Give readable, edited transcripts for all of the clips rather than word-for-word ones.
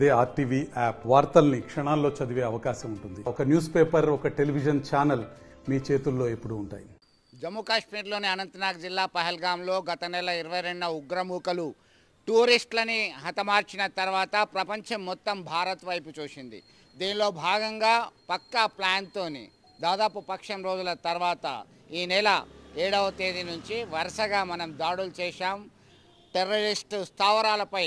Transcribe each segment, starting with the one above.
అదే RTV app వార్తల్ని క్షణాల్లో చదివే అవకాశం ఉంటుంది. ఒక న్యూస్ పేపర్, ఒక టెలివిజన్ ఛానల్ మీ చేతుల్లో ఎప్పుడూ ఉంటాయి. జమ్మూ కాశ్మీర్లోని అనంతనాగ్ జిల్లా పహల్గాంలో గత నెల 22న ఉగ్రమూకలు టూరిస్టులని హతమార్చిన తర్వాత ప్రపంచం మొత్తం భారత్ వైపు చూసింది. దీనిలో భాగంగా పక్కా ప్లాన్తోని దాదాపు పక్షం రోజుల తర్వాత ఈ నెల 7వ తేదీ నుంచి వరుసగా మనం దాడులు చేశాం. టెర్రరిస్టు స్థావరాలపై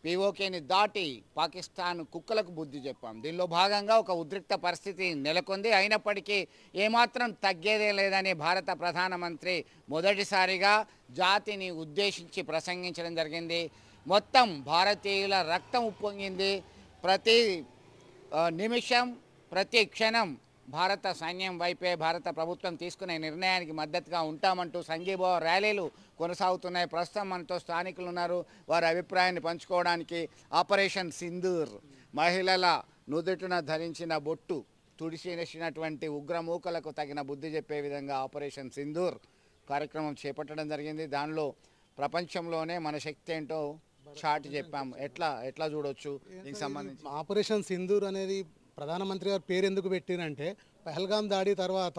పీఓకేని దాటి పాకిస్తాన్ కుక్కలకు బుద్ధి చెప్పాం. దీనిలో భాగంగా ఒక ఉద్రిక్త పరిస్థితి నెలకొంది. అయినప్పటికీ ఏమాత్రం తగ్గేదే లేదని భారత ప్రధానమంత్రి మొదటిసారిగా జాతిని ఉద్దేశించి ప్రసంగించడం జరిగింది. మొత్తం భారతీయుల రక్తం ఉప్పొంగింది. ప్రతి నిమిషం, ప్రతి క్షణం భారత సైన్యం వైపే భారత ప్రభుత్వం తీసుకునే నిర్ణయానికి మద్దతుగా ఉంటామంటూ సంఘీభావ ర్యాలీలు కొనసాగుతున్నాయి. ప్రస్తుతం మనతో స్థానికులు ఉన్నారు. వారి అభిప్రాయాన్ని పంచుకోవడానికి ఆపరేషన్ సింధూర్, మహిళల నుదుటిన ధరించిన బొట్టు తుడిచేసినటువంటి ఉగ్రమూకలకు తగిన బుద్ధి చెప్పే విధంగా ఆపరేషన్ సింధూర్ కార్యక్రమం చేపట్టడం జరిగింది. దానిలో ప్రపంచంలోనే మన శక్తి ఏంటో చాటి చెప్పాం. ఎట్లా చూడొచ్చు దీనికి సంబంధించి? ఆపరేషన్ సింధూర్ అనేది ప్రధానమంత్రి గారు పేరు ఎందుకు పెట్టినంటే, పహల్గాం దాడి తర్వాత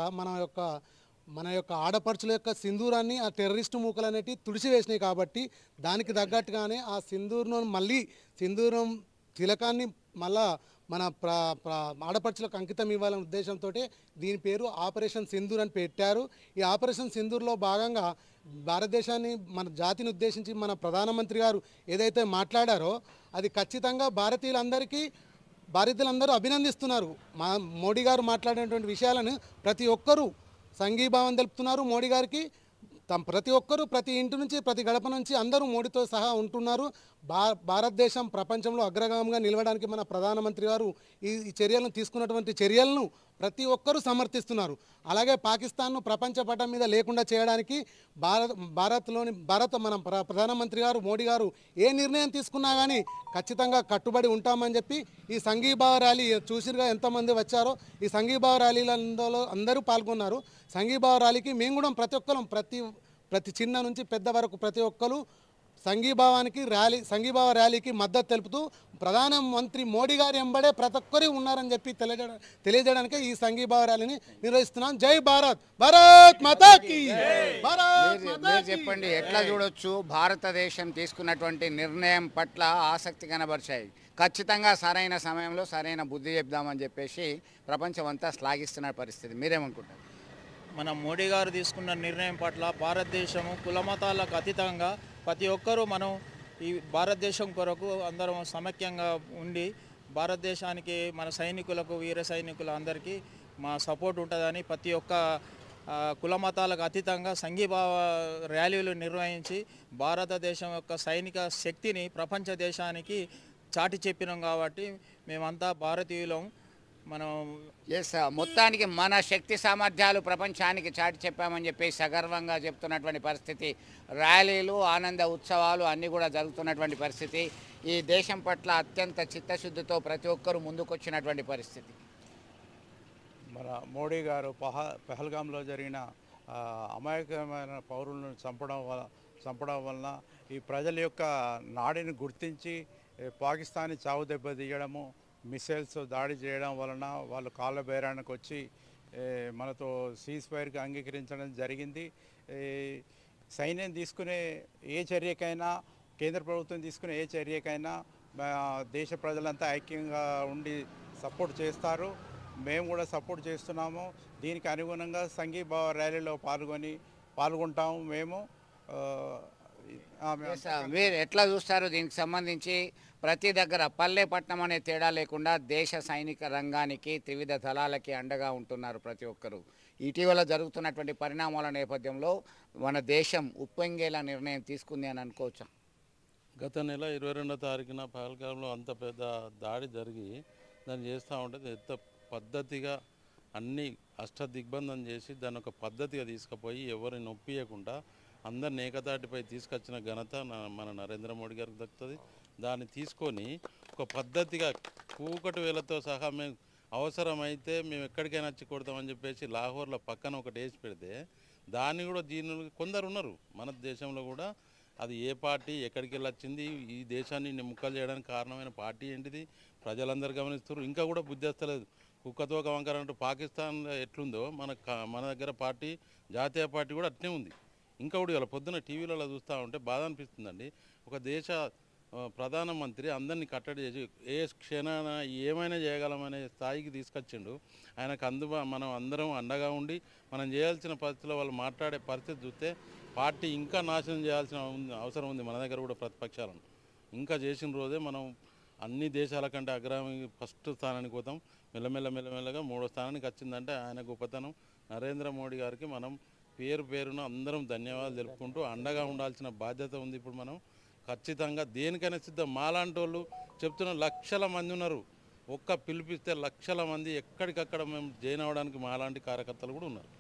మన యొక్క ఆడపడుచుల యొక్క సింధూరాన్ని ఆ టెర్రరిస్టు మూకలు అనేటివి తుడిచివేసినాయి. కాబట్టి దానికి తగ్గట్టుగానే ఆ సింధూరం తిలకాన్ని మళ్ళా మన ఆడపడుచులకు అంకితం ఇవ్వాలనే ఉద్దేశంతో దీని పేరు ఆపరేషన్ సింధూర్ అని పెట్టారు. ఈ ఆపరేషన్ సింధూర్లో భాగంగా భారతదేశాన్ని, మన జాతిని ఉద్దేశించి మన ప్రధానమంత్రి గారు ఏదైతే మాట్లాడారో అది ఖచ్చితంగా భారతీయులందరూ అభినందిస్తున్నారు. మోడీ గారు మాట్లాడినటువంటి విషయాలను ప్రతి ఒక్కరూ సంఘీభావం తెలుపుతున్నారు. మోడీ గారికి ప్రతి ఒక్కరూ ప్రతి ఇంటి నుంచి, ప్రతి గడప నుంచి అందరూ మోడీతో సహా ఉంటున్నారు. భారతదేశం ప్రపంచంలో అగ్రగామిగా నిలవడానికి మన ప్రధానమంత్రి గారు ఈ చర్యలను తీసుకున్నటువంటి చర్యలను ప్రతి ఒక్కరూ సమర్థిస్తున్నారు. అలాగే పాకిస్తాన్ను ప్రపంచ పటం మీద లేకుండా చేయడానికి భారత్ మన ప్రధానమంత్రి గారు మోడీ గారు ఏ నిర్ణయం తీసుకున్నా కానీ ఖచ్చితంగా కట్టుబడి ఉంటామని చెప్పి ఈ సంఘీభావ ర్యాలీ చూసిరుగా ఎంతమంది వచ్చారో, ఈ సంఘీభావ ర్యాలీలలో అందరూ పాల్గొన్నారు. సంఘీభావ ర్యాలీకి మేము కూడా ప్రతి ఒక్కరం ప్రతి చిన్న నుంచి పెద్ద వరకు ప్రతి ఒక్కరు సంఘీభావ ర్యాలీకి మద్దతు తెలుపుతూ ప్రధానమంత్రి మోడీ గారు ఎంబడే ప్రతి ఒక్కరు ఉన్నారని చెప్పి తెలియజేయడానికి ఈ సంఘీభావ ర్యాలీని నిర్వహిస్తున్నాం. జై భారత్, భారత్ మాతా కీ. చెప్పండి, ఎట్లా చూడొచ్చు? భారతదేశం తీసుకున్నటువంటి నిర్ణయం పట్ల ఆసక్తి కనబరిచాయి. ఖచ్చితంగా సరైన సమయంలో సరైన బుద్ధి చెప్దామని చెప్పేసి ప్రపంచం అంతా శ్లాఘిస్తున్న పరిస్థితి. మీరేమనుకుంటారు? మన మోడీ గారు తీసుకున్న నిర్ణయం పట్ల భారతదేశము కులమతాలకు అతీతంగా ప్రతి ఒక్కరూ మనం ఈ భారతదేశం కొరకు అందరం సమైక్యంగా ఉండి భారతదేశానికి, మన సైనికులకు, వీర సైనికులు అందరికీ మా సపోర్ట్ ఉంటుందని ప్రతి ఒక్క కులమతాలకు అతీతంగా సంఘీభావ ర్యాలీలు నిర్వహించి భారతదేశం యొక్క సైనిక శక్తిని ప్రపంచ దేశానికి చాటి చెప్పినాం. కాబట్టి మేమంతా భారతీయులం. మనం మొత్తానికి మన శక్తి సామర్థ్యాలు ప్రపంచానికి చాటి చెప్పామని చెప్పి సగర్వంగా చెప్తున్నటువంటి పరిస్థితి. ర్యాలీలు, ఆనంద ఉత్సవాలు అన్నీ కూడా జరుగుతున్నటువంటి పరిస్థితి. ఈ దేశం పట్ల అత్యంత చిత్తశుద్ధితో ప్రతి ఒక్కరూ ముందుకొచ్చినటువంటి పరిస్థితి. మన మోడీ గారు పహల్గాంలో జరిగిన అమాయకమైన పౌరులను చంపడం వలన ఈ ప్రజల యొక్క నాడిని గుర్తించి పాకిస్తానీ చావు దెబ్బ తీయడము, మిసైల్స్ దాడి చేయడం వలన వాళ్ళు కాళ్ళ బేరానికి వచ్చి మనతో సీజ్ ఫైర్కి అంగీకరించడం జరిగింది. సైన్యం తీసుకునే ఏ చర్యకైనా, కేంద్ర ప్రభుత్వం తీసుకునే ఏ చర్యకైనా దేశ ప్రజలంతా ఐక్యంగా ఉండి సపోర్ట్ చేస్తారు. మేము కూడా సపోర్ట్ చేస్తున్నాము. దీనికి అనుగుణంగా సంఘీభావ ర్యాలీలో పాల్గొంటాము. మేము మీరు ఎట్లా చూస్తారు? దీనికి సంబంధించి ప్రతి దగ్గర పల్లె పట్టణం అనే తేడా లేకుండా దేశ సైనిక రంగానికి, త్రివిధ దళాలకి అండగా ఉంటున్నారు ప్రతి ఒక్కరూ. ఇటీవల జరుగుతున్నటువంటి పరిణామాల నేపథ్యంలో మన దేశం ఉప్పొంగేలా నిర్ణయం తీసుకుంది అని అనుకోవచ్చా? గత నెల 22వ తారీఖున పహల్గాంలో అంత పెద్ద దాడి జరిగి దాన్ని చేస్తూ ఉంటే ఎంత పద్ధతిగా అన్ని అష్టదిగ్బంధం చేసి దాన్ని ఒక పద్ధతిగా తీసుకుపోయి ఎవరిని నొప్పియకుండా అందరిని ఏకతాటిపై తీసుకొచ్చిన ఘనత మన నరేంద్ర మోడీ గారికి దక్కుతుంది. దాన్ని తీసుకొని ఒక పద్ధతిగా కూకటి వేలతో సహా మేము అవసరమైతే మేము ఎక్కడికైనా వచ్చి కొడతామని చెప్పేసి లాహోర్లో పక్కన ఒకటి వేసి పెడితే దాన్ని కూడా కొందరు ఉన్నారు మన దేశంలో కూడా అది ఏ పార్టీ, ఎక్కడికి వెళ్ళి వచ్చింది, ఈ దేశాన్ని ముక్కలు చేయడానికి కారణమైన పార్టీ ఏంటిది ప్రజలందరూ గమనిస్తారు. ఇంకా కూడా బుద్ధి వస్తలేదు. కుక్కతో వంకర అంటూ పాకిస్తాన్ ఎట్లుందో మన దగ్గర పార్టీ, జాతీయ పార్టీ కూడా అట్నే ఉంది. ఇంకా కూడా ఇలా పొద్దున్న టీవీలలో చూస్తూ ఉంటే బాధ అనిపిస్తుందండి. ఒక దేశ ప్రధానమంత్రి అందరినీ కట్టడి చేసి ఏ క్షణాన ఏమైనా చేయగలమనే స్థాయికి తీసుకొచ్చిండు. ఆయనకు మనం అందరం అండగా ఉండి మనం చేయాల్సిన పరిస్థితుల్లో వాళ్ళు మాట్లాడే పరిస్థితి చూస్తే పార్టీ ఇంకా నాశనం చేయాల్సిన అవసరం ఉంది. మన దగ్గర కూడా ప్రతిపక్షాలను ఇంకా చేసిన రోజే మనం అన్ని దేశాల కంటే అగ్రగామి ఫస్ట్ స్థానానికి పోతాం. మెల్లమెల్లగా 3వ స్థానానికి వచ్చిందంటే ఆయన గొప్పతనం. నరేంద్ర మోడీ గారికి మనం పేరున అందరం ధన్యవాదాలు తెలుపుకుంటూ అండగా ఉండాల్సిన బాధ్యత ఉంది. ఇప్పుడు మనం ఖచ్చితంగా దేనికైనా సిద్ధం. మాలాంటి వాళ్ళు చెప్తున్న లక్షల మంది ఉన్నారు. ఒక్క పిలిపిస్తే లక్షల మంది ఎక్కడికక్కడ మేము జాయిన్ అవ్వడానికి మాలాంటి కార్యకర్తలు కూడా ఉన్నారు.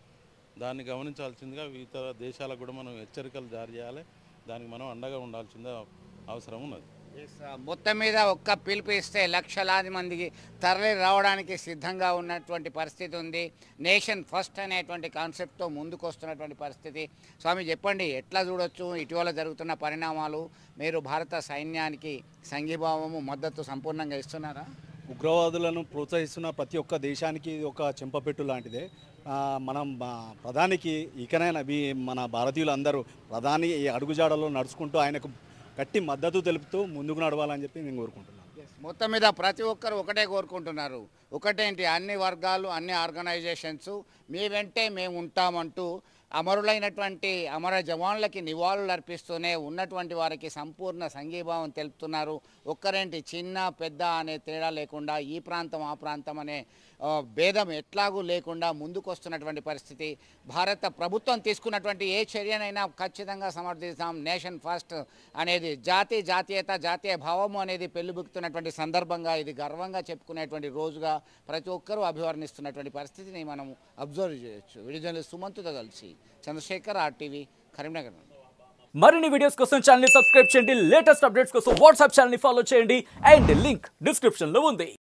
దాన్ని గమనించాల్సిందిగా ఇతర దేశాలకు కూడా మనం హెచ్చరికలు జారీ చేయాలి. దానికి మనం అండగా ఉండాల్సిందే అవసరం ఉన్నది. మొత్తం మీద ఒక్క పిలుపు ఇస్తే లక్షలాది మందికి తరలి రావడానికి సిద్ధంగా ఉన్నటువంటి పరిస్థితి ఉంది. నేషన్ ఫస్ట్ అనేటువంటి కాన్సెప్ట్తో ముందుకు వస్తున్నటువంటి పరిస్థితి. స్వామి చెప్పండి, ఎట్లా చూడొచ్చు ఇటీవల జరుగుతున్న పరిణామాలు? మీరు భారత సైన్యానికి సంఘీభావము మద్దతు సంపూర్ణంగా ఇస్తున్నారా? ఉగ్రవాదులను ప్రోత్సహిస్తున్న ప్రతి ఒక్క దేశానికి ఇది ఒక చెంపపెట్టు లాంటిదే. మనం ప్రధానికి ఇకనైనా మన భారతీయులందరూ ప్రధాని ఈ అడుగుజాడలో నడుచుకుంటూ ఆయనకు గట్టి మద్దతు తెలుపుతూ ముందుకు నడవాలని చెప్పి నేను కోరుకుంటున్నాను. మొత్తం మీద ప్రతి ఒక్కరు ఒకటే కోరుకుంటున్నారు. ఒకటేంటి, అన్ని వర్గాలు, అన్ని ఆర్గనైజేషన్స్ మీ వెంటే మేము ఉంటామంటూ అమరులైనటువంటి అమర జవాన్లకి నివాళులు అర్పిస్తూనే ఉన్నటువంటి వారికి సంపూర్ణ సంఘీభావం తెలుపుతున్నారు. ఒక్కరేంటి, చిన్న పెద్ద అనే తేడా లేకుండా, ఈ ప్రాంతం ఆ ప్రాంతం అనే భేదం ఎట్లాగూ లేకుండా ముందుకు వస్తున్నటువంటి పరిస్థితి. భారత ప్రభుత్వం తీసుకున్నటువంటి ఏ చర్యనైనా ఖచ్చితంగా సమర్థిస్తాం. నేషన్ ఫస్ట్ అనేది జాతీయత, జాతీయ భావము అనేది పెళ్లిబుక్కుతున్నటువంటి సందర్భంగా ఇది గర్వంగా చెప్పుకునేటువంటి రోజుగా ప్రతి ఒక్కరూ అభివర్ణిస్తున్నటువంటి పరిస్థితిని మనం అబ్జర్వ్ చేయొచ్చు. విడుదల సుమంతుతో కలిసి చంద్రశేఖర్, RTV, కరీంనగర్. మరిన్ని వీడియోస్ కోసం ఛానల్ ని సబ్స్క్రైబ్ చేయండి. లేటెస్ట్ అప్డేట్స్ కోసం వాట్సాప్ ఛానల్ ని ఫాలో చేయండి. అండ్ లింక్ డిస్క్రిప్షన్ లో ఉంది.